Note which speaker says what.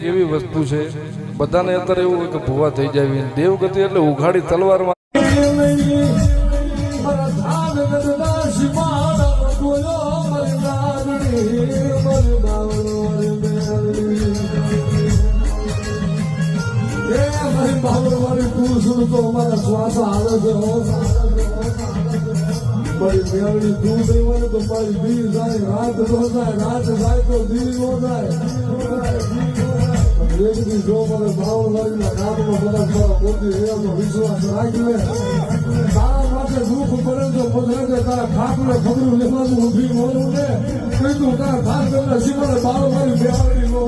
Speaker 1: એવી વસ્તુ છે બધાને અત્યારે એવું હોય કે ભૂવા થઈ જાય દેવગતિ એટલે ઉઘાડી તલવારમાં
Speaker 2: શ્વાસ આવે છે મારી મેળવી તું નહીં હોય તો મારી દી જાય રાત નો જાય રાત જાય તો દી નો જાય એકદી જો મને ભાવ લાગીને કામમાં બધા મારા મોટી એનો વિશ્વાસ રાખીને તારા માટે દુઃખ પડે તો પધરાજે તારા ખાટને ખબરું લેવાનું ઊભી મોડું ને કીધું તારા ખાસ તમને સીમાને બાળ મારી બેહાડી નો